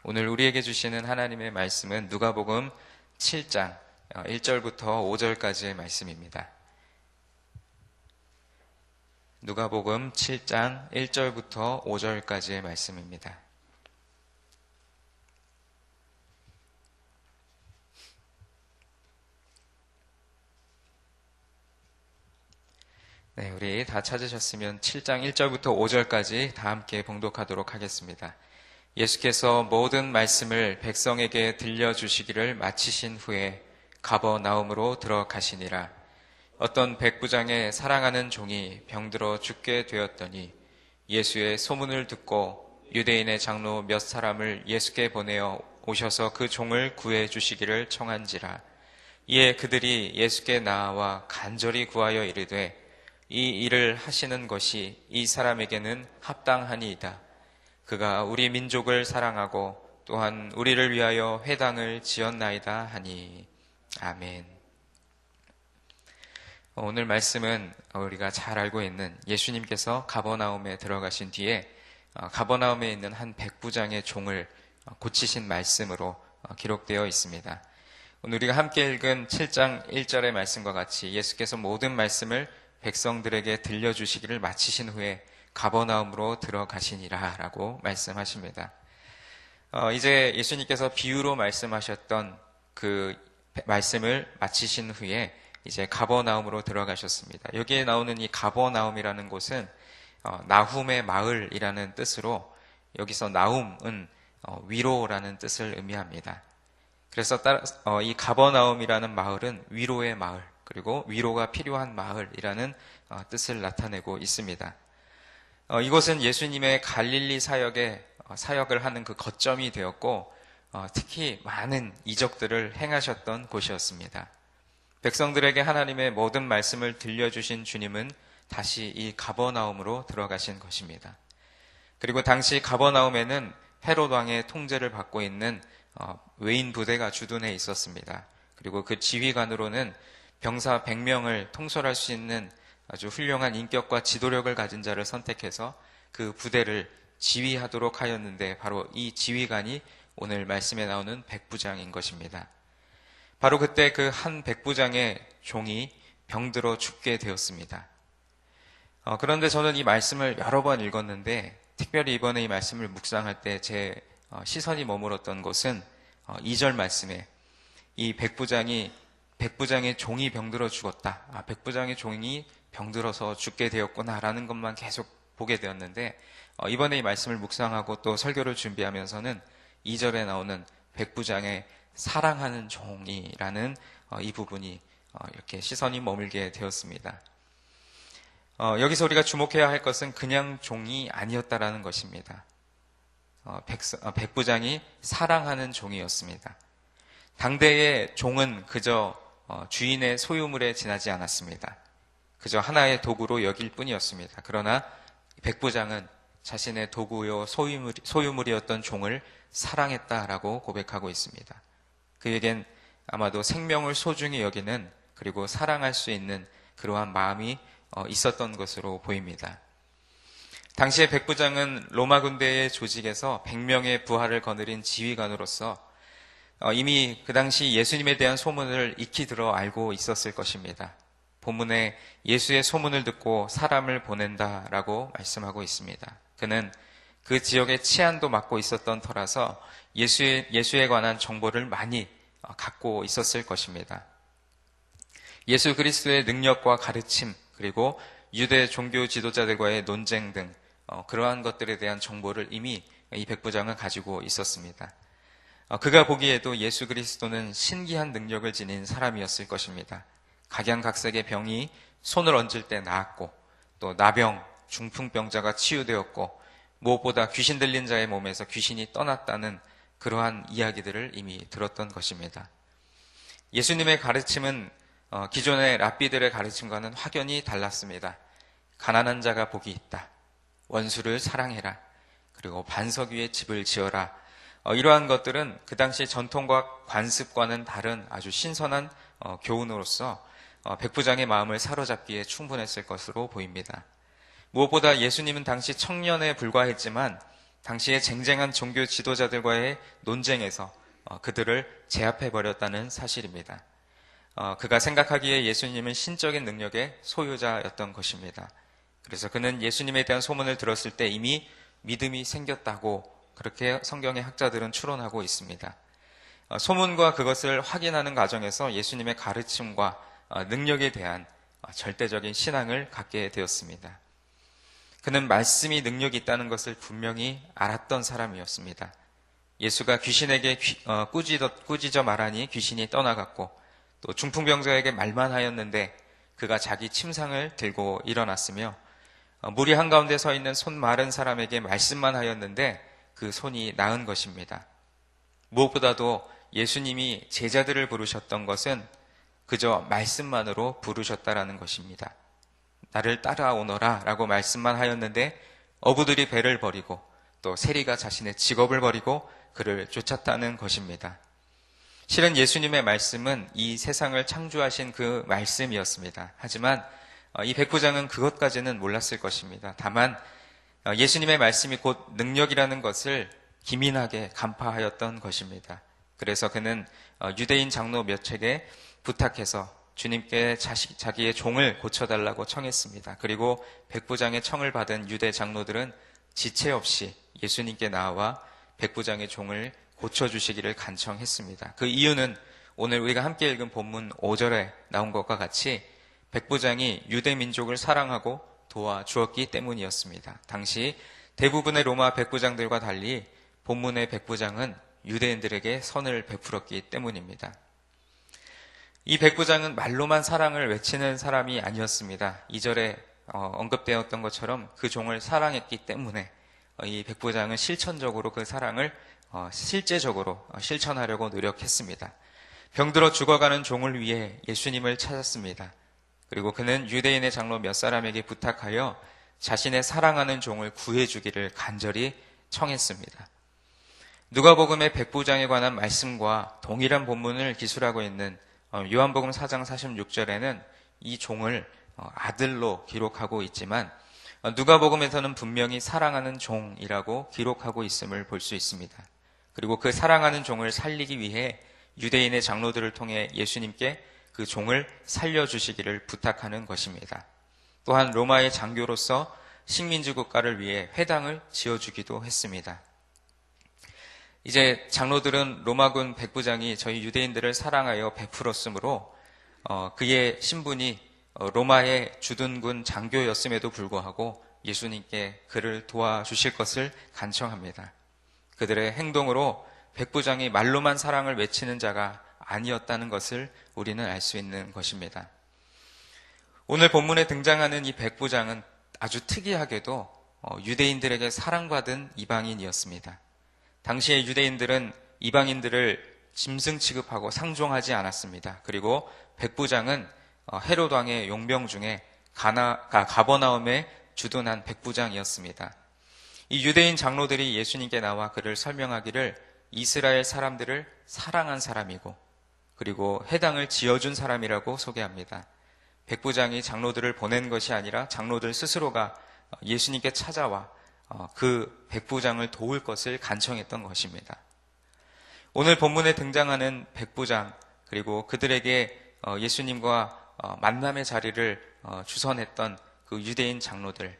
오늘 우리에게 주시는 하나님의 말씀은 누가복음 7장 1절부터 5절까지의 말씀입니다. 누가복음 7장 1절부터 5절까지의 말씀입니다. 네, 우리 다 찾으셨으면 7장 1절부터 5절까지 다 함께 봉독하도록 하겠습니다. 예수께서 모든 말씀을 백성에게 들려주시기를 마치신 후에 가버나움으로 들어가시니라. 어떤 백부장의 사랑하는 종이 병들어 죽게 되었더니 예수의 소문을 듣고 유대인의 장로 몇 사람을 예수께 보내어 오셔서 그 종을 구해 주시기를 청한지라. 이에 그들이 예수께 나아와 간절히 구하여 이르되 이 일을 하시는 것이 이 사람에게는 합당하니이다. 그가 우리 민족을 사랑하고 또한 우리를 위하여 회당을 지었나이다 하니. 아멘. 오늘 말씀은 우리가 잘 알고 있는 예수님께서 가버나움에 들어가신 뒤에 가버나움에 있는 한 백부장의 종을 고치신 말씀으로 기록되어 있습니다. 오늘 우리가 함께 읽은 7장 1절의 말씀과 같이 예수께서 모든 말씀을 백성들에게 들려주시기를 마치신 후에 가버나움으로 들어가시니라 라고 말씀하십니다. 이제 예수님께서 비유로 말씀하셨던 그 말씀을 마치신 후에 이제 가버나움으로 들어가셨습니다. 여기에 나오는 이 가버나움이라는 곳은 나훔의 마을이라는 뜻으로 여기서 나훔은 위로라는 뜻을 의미합니다. 그래서 이 가버나움이라는 마을은 위로의 마을, 그리고 위로가 필요한 마을이라는 뜻을 나타내고 있습니다. 이곳은 예수님의 갈릴리 사역을 하는 그 거점이 되었고 특히 많은 이적들을 행하셨던 곳이었습니다. 백성들에게 하나님의 모든 말씀을 들려주신 주님은 다시 이 가버나움으로 들어가신 것입니다. 그리고 당시 가버나움에는 헤롯 왕의 통제를 받고 있는 외인 부대가 주둔해 있었습니다. 그리고 그 지휘관으로는 병사 100명을 통솔할 수 있는 아주 훌륭한 인격과 지도력을 가진 자를 선택해서 그 부대를 지휘하도록 하였는데 바로 이 지휘관이 오늘 말씀에 나오는 백부장인 것입니다. 바로 그때 그 한 백부장의 종이 병들어 죽게 되었습니다. 그런데 저는 이 말씀을 여러 번 읽었는데 특별히 이번에 이 말씀을 묵상할 때 제 시선이 머물렀던 것은 2절 말씀에 이 백부장의 종이 병들어 죽었다. 백부장의 종이 병들어서 죽게 되었구나라는 것만 계속 보게 되었는데 이번에 이 말씀을 묵상하고 또 설교를 준비하면서는 2절에 나오는 백부장의 사랑하는 종이라는 이 부분이 이렇게 시선이 머물게 되었습니다. 여기서 우리가 주목해야 할 것은 그냥 종이 아니었다라는 것입니다. 백부장이 사랑하는 종이었습니다. 당대의 종은 그저 주인의 소유물에 지나지 않았습니다. 그저 하나의 도구로 여길 뿐이었습니다. 그러나 백부장은 자신의 도구요 소유물이었던 종을 사랑했다라고 고백하고 있습니다. 그에겐 아마도 생명을 소중히 여기는 그리고 사랑할 수 있는 그러한 마음이 있었던 것으로 보입니다. 당시에 백부장은 로마 군대의 조직에서 100명의 부하를 거느린 지휘관으로서 이미 그 당시 예수님에 대한 소문을 익히 들어 알고 있었을 것입니다. 본문에 예수의 소문을 듣고 사람을 보낸다라고 말씀하고 있습니다. 그는 그 지역의 치안도 맡고 있었던 터라서 예수에 관한 정보를 많이 갖고 있었을 것입니다. 예수 그리스도의 능력과 가르침, 그리고 유대 종교 지도자들과의 논쟁 등 그러한 것들에 대한 정보를 이미 이 백부장은 가지고 있었습니다. 그가 보기에도 예수 그리스도는 신기한 능력을 지닌 사람이었을 것입니다. 각양각색의 병이 손을 얹을 때 나았고 또 나병, 중풍병자가 치유되었고 무엇보다 귀신 들린 자의 몸에서 귀신이 떠났다는 그러한 이야기들을 이미 들었던 것입니다. 예수님의 가르침은 기존의 랍비들의 가르침과는 확연히 달랐습니다. 가난한 자가 복이 있다. 원수를 사랑해라. 그리고 반석 위에 집을 지어라. 이러한 것들은 그 당시 전통과 관습과는 다른 아주 신선한 교훈으로서 백부장의 마음을 사로잡기에 충분했을 것으로 보입니다. 무엇보다 예수님은 당시 청년에 불과했지만 당시에 쟁쟁한 종교 지도자들과의 논쟁에서 그들을 제압해버렸다는 사실입니다. 그가 생각하기에 예수님은 신적인 능력의 소유자였던 것입니다. 그래서 그는 예수님에 대한 소문을 들었을 때 이미 믿음이 생겼다고 그렇게 성경의 학자들은 추론하고 있습니다. 소문과 그것을 확인하는 과정에서 예수님의 가르침과 능력에 대한 절대적인 신앙을 갖게 되었습니다. 그는 말씀이 능력이 있다는 것을 분명히 알았던 사람이었습니다. 예수가 귀신에게 꾸짖어 말하니 귀신이 떠나갔고 또 중풍병자에게 말만 하였는데 그가 자기 침상을 들고 일어났으며 무리 한가운데 서 있는 손 마른 사람에게 말씀만 하였는데 그 손이 나은 것입니다. 무엇보다도 예수님이 제자들을 부르셨던 것은 그저 말씀만으로 부르셨다라는 것입니다. 나를 따라오너라 라고 말씀만 하였는데 어부들이 배를 버리고 또 세리가 자신의 직업을 버리고 그를 쫓았다는 것입니다. 실은 예수님의 말씀은 이 세상을 창조하신 그 말씀이었습니다. 하지만 이 백부장은 그것까지는 몰랐을 것입니다. 다만 예수님의 말씀이 곧 능력이라는 것을 기민하게 간파하였던 것입니다. 그래서 그는 유대인 장로 몇 척에 부탁해서 주님께 자기의 종을 고쳐달라고 청했습니다. 그리고 백부장의 청을 받은 유대 장로들은 지체 없이 예수님께 나와 백부장의 종을 고쳐주시기를 간청했습니다. 그 이유는 오늘 우리가 함께 읽은 본문 5절에 나온 것과 같이 백부장이 유대 민족을 사랑하고 도와주었기 때문이었습니다. 당시 대부분의 로마 백부장들과 달리 본문의 백부장은 유대인들에게 선을 베풀었기 때문입니다. 이 백부장은 말로만 사랑을 외치는 사람이 아니었습니다. 2절에 언급되었던 것처럼 그 종을 사랑했기 때문에 이 백부장은 실천적으로 그 사랑을 실제적으로 실천하려고 노력했습니다. 병들어 죽어가는 종을 위해 예수님을 찾았습니다. 그리고 그는 유대인의 장로 몇 사람에게 부탁하여 자신의 사랑하는 종을 구해주기를 간절히 청했습니다. 누가복음의 백부장에 관한 말씀과 동일한 본문을 기술하고 있는 요한복음 4장 46절에는 이 종을 아들로 기록하고 있지만 누가복음에서는 분명히 사랑하는 종이라고 기록하고 있음을 볼 수 있습니다. 그리고 그 사랑하는 종을 살리기 위해 유대인의 장로들을 통해 예수님께 그 종을 살려주시기를 부탁하는 것입니다. 또한 로마의 장교로서 식민지 국가를 위해 회당을 지어주기도 했습니다. 이제 장로들은 로마군 백부장이 저희 유대인들을 사랑하여 베풀었으므로 그의 신분이 로마의 주둔군 장교였음에도 불구하고 예수님께 그를 도와주실 것을 간청합니다. 그들의 행동으로 백부장이 말로만 사랑을 외치는 자가 아니었다는 것을 우리는 알 수 있는 것입니다. 오늘 본문에 등장하는 이 백부장은 아주 특이하게도 유대인들에게 사랑받은 이방인이었습니다. 당시의 유대인들은 이방인들을 짐승 취급하고 상종하지 않았습니다. 그리고 백부장은 헤롯 왕의 용병 중에 가버나움에 주둔한 백부장이었습니다. 이 유대인 장로들이 예수님께 나와 그를 설명하기를 이스라엘 사람들을 사랑한 사람이고 그리고 회당을 지어준 사람이라고 소개합니다. 백부장이 장로들을 보낸 것이 아니라 장로들 스스로가 예수님께 찾아와 그 백부장을 도울 것을 간청했던 것입니다. 오늘 본문에 등장하는 백부장 그리고 그들에게 예수님과 만남의 자리를 주선했던 그 유대인 장로들,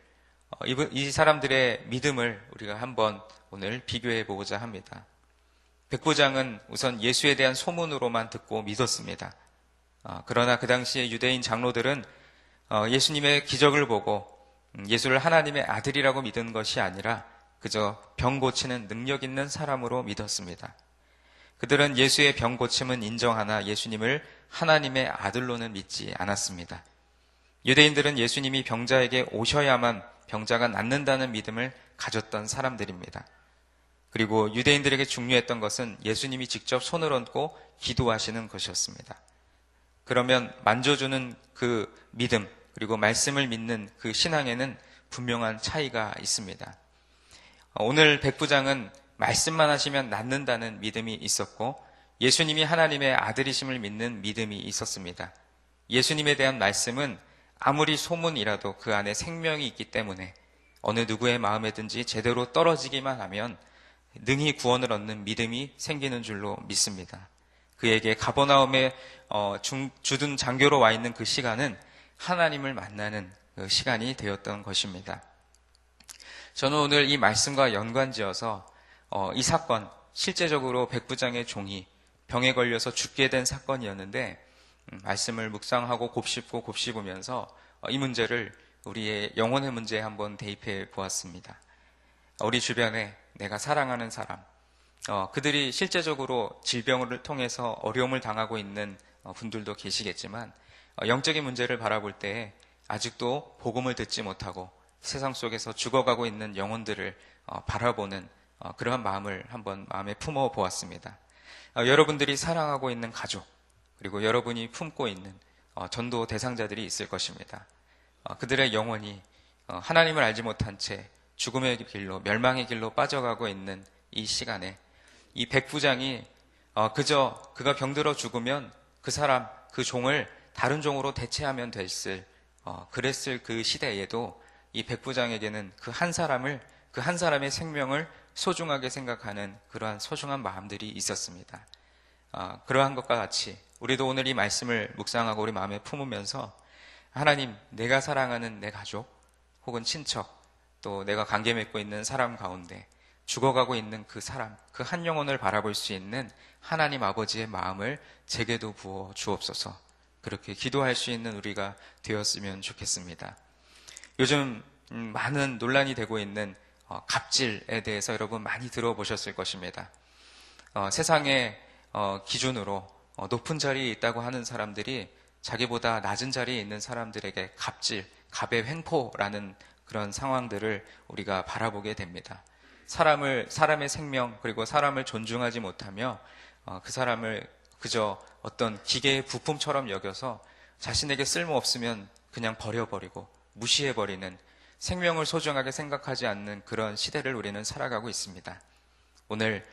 이 사람들의 믿음을 우리가 한번 오늘 비교해 보고자 합니다. 백부장은 우선 예수에 대한 소문으로만 듣고 믿었습니다. 그러나 그 당시에 유대인 장로들은 예수님의 기적을 보고 예수를 하나님의 아들이라고 믿은 것이 아니라 그저 병 고치는 능력 있는 사람으로 믿었습니다. 그들은 예수의 병 고침은 인정하나 예수님을 하나님의 아들로는 믿지 않았습니다. 유대인들은 예수님이 병자에게 오셔야만 병자가 낫는다는 믿음을 가졌던 사람들입니다. 그리고 유대인들에게 중요했던 것은 예수님이 직접 손을 얹고 기도하시는 것이었습니다. 그러면 만져주는 그 믿음 그리고 말씀을 믿는 그 신앙에는 분명한 차이가 있습니다. 오늘 백부장은 말씀만 하시면 낫는다는 믿음이 있었고 예수님이 하나님의 아들이심을 믿는 믿음이 있었습니다. 예수님에 대한 말씀은 아무리 소문이라도 그 안에 생명이 있기 때문에 어느 누구의 마음에든지 제대로 떨어지기만 하면 능히 구원을 얻는 믿음이 생기는 줄로 믿습니다. 그에게 가버나움에 주둔 장교로 와 있는 그 시간은 하나님을 만나는 그 시간이 되었던 것입니다. 저는 오늘 이 말씀과 연관지어서 이 사건, 실제적으로 백부장의 종이 병에 걸려서 죽게 된 사건이었는데 말씀을 묵상하고 곱씹으면서 이 문제를 우리의 영혼의 문제에 한번 대입해 보았습니다. 우리 주변에 내가 사랑하는 사람, 그들이 실제적으로 질병을 통해서 어려움을 당하고 있는 분들도 계시겠지만 영적인 문제를 바라볼 때 아직도 복음을 듣지 못하고 세상 속에서 죽어가고 있는 영혼들을 바라보는 그러한 마음을 한번 마음에 품어 보았습니다. 여러분들이 사랑하고 있는 가족, 그리고 여러분이 품고 있는 전도 대상자들이 있을 것입니다. 그들의 영혼이 하나님을 알지 못한 채 죽음의 길로, 멸망의 길로 빠져가고 있는 이 시간에 이 백부장이 그저 그가 병들어 죽으면 그 사람, 그 종을 다른 종으로 대체하면 그랬을 그 시대에도 이 백부장에게는 그 한 사람의 생명을 소중하게 생각하는 그러한 소중한 마음들이 있었습니다. 그러한 것과 같이 우리도 오늘 이 말씀을 묵상하고 우리 마음에 품으면서 하나님, 내가 사랑하는 내 가족 혹은 친척, 또 내가 관계 맺고 있는 사람 가운데 죽어가고 있는 그 사람, 그 한 영혼을 바라볼 수 있는 하나님 아버지의 마음을 제게도 부어 주옵소서. 그렇게 기도할 수 있는 우리가 되었으면 좋겠습니다. 요즘 많은 논란이 되고 있는 갑질에 대해서 여러분 많이 들어보셨을 것입니다. 세상의 기준으로 높은 자리에 있다고 하는 사람들이 자기보다 낮은 자리에 있는 사람들에게 갑질, 갑의 횡포라는 그런 상황들을 우리가 바라보게 됩니다. 사람의 생명 그리고 사람을 존중하지 못하며 그 사람을 그저 어떤 기계의 부품처럼 여겨서 자신에게 쓸모없으면 그냥 버려버리고 무시해버리는, 생명을 소중하게 생각하지 않는 그런 시대를 우리는 살아가고 있습니다. 오늘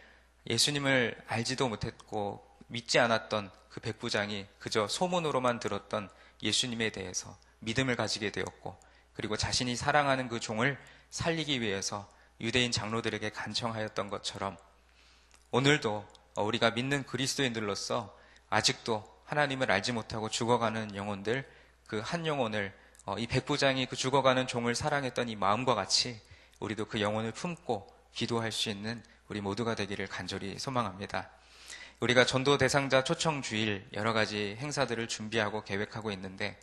예수님을 알지도 못했고 믿지 않았던 그 백부장이 그저 소문으로만 들었던 예수님에 대해서 믿음을 가지게 되었고, 그리고 자신이 사랑하는 그 종을 살리기 위해서 유대인 장로들에게 간청하였던 것처럼 오늘도 우리가 믿는 그리스도인들로서 아직도 하나님을 알지 못하고 죽어가는 영혼들, 그 한 영혼을 이 백부장이 그 죽어가는 종을 사랑했던 이 마음과 같이 우리도 그 영혼을 품고 기도할 수 있는 우리 모두가 되기를 간절히 소망합니다. 우리가 전도 대상자 초청 주일 여러 가지 행사들을 준비하고 계획하고 있는데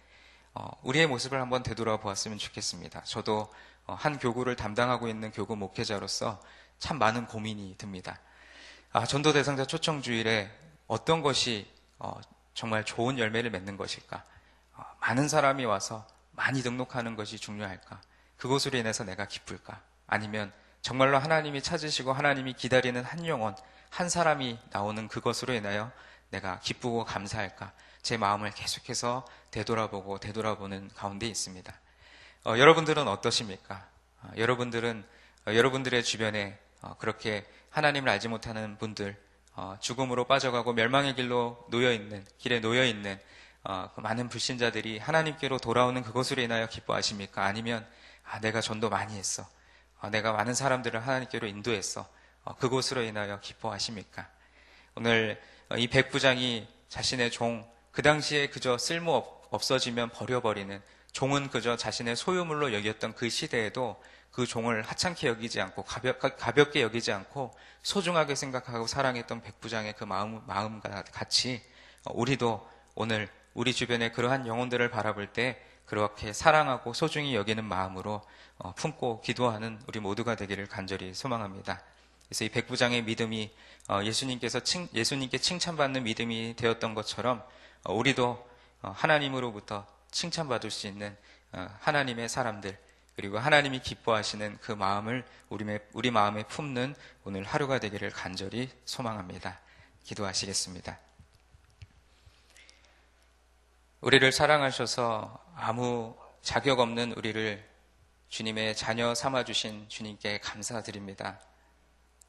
우리의 모습을 한번 되돌아보았으면 좋겠습니다. 저도 한 교구를 담당하고 있는 교구 목회자로서 참 많은 고민이 듭니다. 전도 대상자 초청 주일에 어떤 것이 정말 좋은 열매를 맺는 것일까? 많은 사람이 와서 많이 등록하는 것이 중요할까? 그것으로 인해서 내가 기쁠까? 아니면 정말로 하나님이 찾으시고 하나님이 기다리는 한 영혼, 한 사람이 나오는 그것으로 인하여 내가 기쁘고 감사할까? 제 마음을 계속해서 되돌아보는 가운데 있습니다. 여러분들은 어떠십니까? 여러분들은 여러분들의 주변에 그렇게 하나님을 알지 못하는 분들, 죽음으로 빠져가고 멸망의 길에 놓여있는 많은 불신자들이 하나님께로 돌아오는 그것으로 인하여 기뻐하십니까? 아니면 내가 전도 많이 했어, 내가 많은 사람들을 하나님께로 인도했어, 그것으로 인하여 기뻐하십니까? 오늘 이 백부장이 자신의 종, 그 당시에 그저 쓸모 없어지면 버려버리는 종은 그저 자신의 소유물로 여겼던 그 시대에도 그 종을 하찮게 여기지 않고 가볍게 여기지 않고 소중하게 생각하고 사랑했던 백부장의 그 마음과 같이 우리도 오늘 우리 주변에 그러한 영혼들을 바라볼 때 그렇게 사랑하고 소중히 여기는 마음으로 품고 기도하는 우리 모두가 되기를 간절히 소망합니다. 그래서 이 백부장의 믿음이 예수님께 칭찬받는 믿음이 되었던 것처럼 우리도 하나님으로부터 칭찬받을 수 있는 하나님의 사람들, 그리고 하나님이 기뻐하시는 그 마음을 우리 마음에 품는 오늘 하루가 되기를 간절히 소망합니다. 기도하시겠습니다. 우리를 사랑하셔서 아무 자격 없는 우리를 주님의 자녀 삼아주신 주님께 감사드립니다.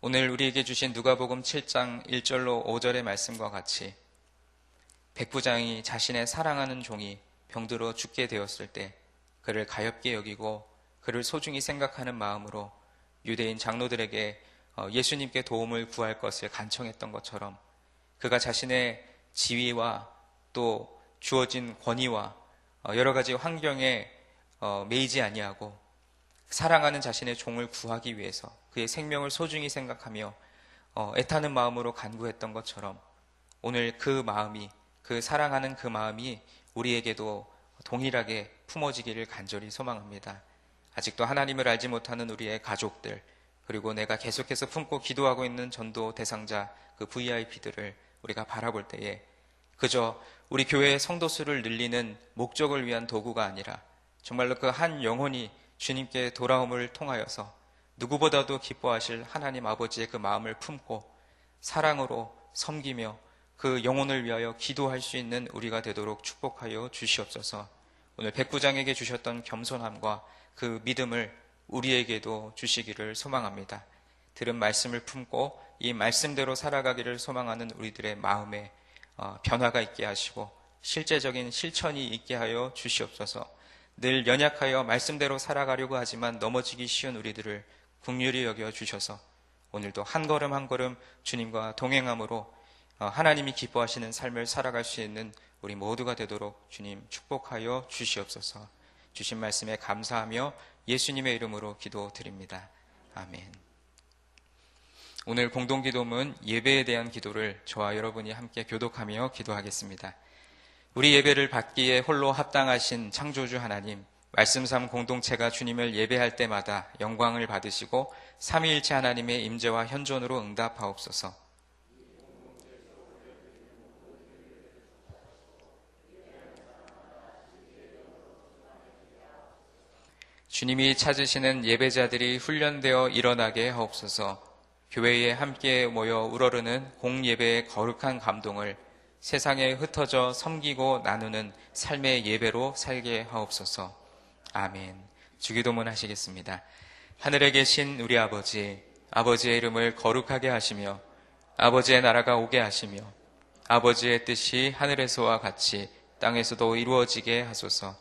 오늘 우리에게 주신 누가복음 7장 1절로 5절의 말씀과 같이 백부장이 자신의 사랑하는 종이 병들어 죽게 되었을 때 그를 가엾게 여기고 그를 소중히 생각하는 마음으로 유대인 장로들에게 예수님께 도움을 구할 것을 간청했던 것처럼 그가 자신의 지위와 또 주어진 권위와 여러 가지 환경에 매이지 아니하고 사랑하는 자신의 종을 구하기 위해서 그의 생명을 소중히 생각하며 애타는 마음으로 간구했던 것처럼 오늘 그 마음이, 그 사랑하는 그 마음이 우리에게도 동일하게 품어지기를 간절히 소망합니다. 아직도 하나님을 알지 못하는 우리의 가족들, 그리고 내가 계속해서 품고 기도하고 있는 전도 대상자, 그 VIP들을 우리가 바라볼 때에 그저 우리 교회의 성도 수를 늘리는 목적을 위한 도구가 아니라 정말로 그 한 영혼이 주님께 돌아옴을 통하여서 누구보다도 기뻐하실 하나님 아버지의 그 마음을 품고 사랑으로 섬기며 그 영혼을 위하여 기도할 수 있는 우리가 되도록 축복하여 주시옵소서. 오늘 백부장에게 주셨던 겸손함과 그 믿음을 우리에게도 주시기를 소망합니다. 들은 말씀을 품고 이 말씀대로 살아가기를 소망하는 우리들의 마음에 변화가 있게 하시고 실제적인 실천이 있게 하여 주시옵소서. 늘 연약하여 말씀대로 살아가려고 하지만 넘어지기 쉬운 우리들을 긍휼히 여겨 주셔서 오늘도 한 걸음 한 걸음 주님과 동행함으로 하나님이 기뻐하시는 삶을 살아갈 수 있는 우리 모두가 되도록 주님 축복하여 주시옵소서. 주신 말씀에 감사하며 예수님의 이름으로 기도드립니다. 아멘. 오늘 공동기도문 예배에 대한 기도를 저와 여러분이 함께 교독하며 기도하겠습니다. 우리 예배를 받기에 홀로 합당하신 창조주 하나님, 말씀 삼 공동체가 주님을 예배할 때마다 영광을 받으시고 삼위일체 하나님의 임재와 현존으로 응답하옵소서. 주님이 찾으시는 예배자들이 훈련되어 일어나게 하옵소서. 교회에 함께 모여 우러르는 공예배의 거룩한 감동을 세상에 흩어져 섬기고 나누는 삶의 예배로 살게 하옵소서. 아멘. 주기도문 하시겠습니다. 하늘에 계신 우리 아버지, 아버지의 이름을 거룩하게 하시며 아버지의 나라가 오게 하시며 아버지의 뜻이 하늘에서와 같이 땅에서도 이루어지게 하소서.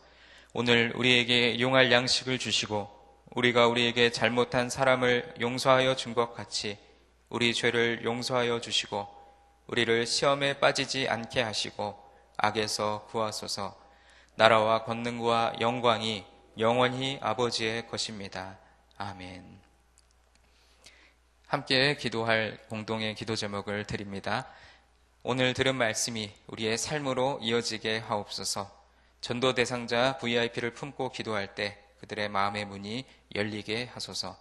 오늘 우리에게 용할 양식을 주시고 우리가 우리에게 잘못한 사람을 용서하여 준 것 같이 우리 죄를 용서하여 주시고 우리를 시험에 빠지지 않게 하시고 악에서 구하소서. 나라와 권능과 영광이 영원히 아버지의 것입니다. 아멘. 함께 기도할 공동의 기도 제목을 드립니다. 오늘 들은 말씀이 우리의 삶으로 이어지게 하옵소서. 전도 대상자 VIP를 품고 기도할 때 그들의 마음의 문이 열리게 하소서.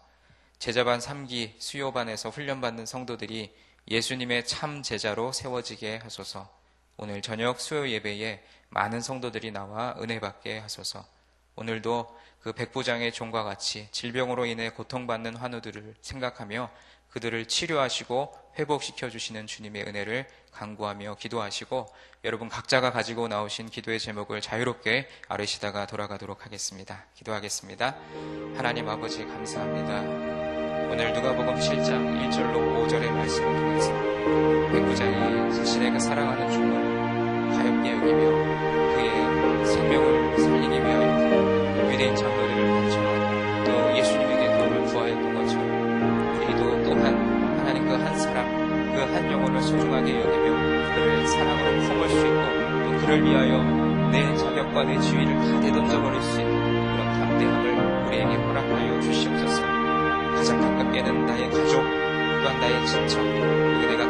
제자반 3기 수요반에서 훈련받는 성도들이 예수님의 참 제자로 세워지게 하소서. 오늘 저녁 수요 예배에 많은 성도들이 나와 은혜 받게 하소서. 오늘도 그 백부장의 종과 같이 질병으로 인해 고통받는 환우들을 생각하며 그들을 치료하시고 회복시켜 주시는 주님의 은혜를 간구하며 기도하시고 여러분 각자가 가지고 나오신 기도의 제목을 자유롭게 아뢰시다가 돌아가도록 하겠습니다. 기도하겠습니다. 하나님 아버지 감사합니다. 오늘 누가복음 7장 1절로 5절의 말씀을 통해서 백부장이 자신의 그 사랑하는 종을 가엽게 여기며 그의 생명을 살리기 위하여 유대인 장로들을 거쳐 또 예수님에게 도움을 구하였던 것처럼 우리도 또한 하나님 그 한 사람 그 한 영혼을 소중하게 여기며 그를 사랑으로 품을 수 있고 또 그를 위하여 내 자격과 내 지위를 다 내던져버릴 수 있는 그런 담대함을 우리에게 허락하여 주시옵소서. 가장 가깝게는 나의 가족 또한 나의 친척, 그리고 내가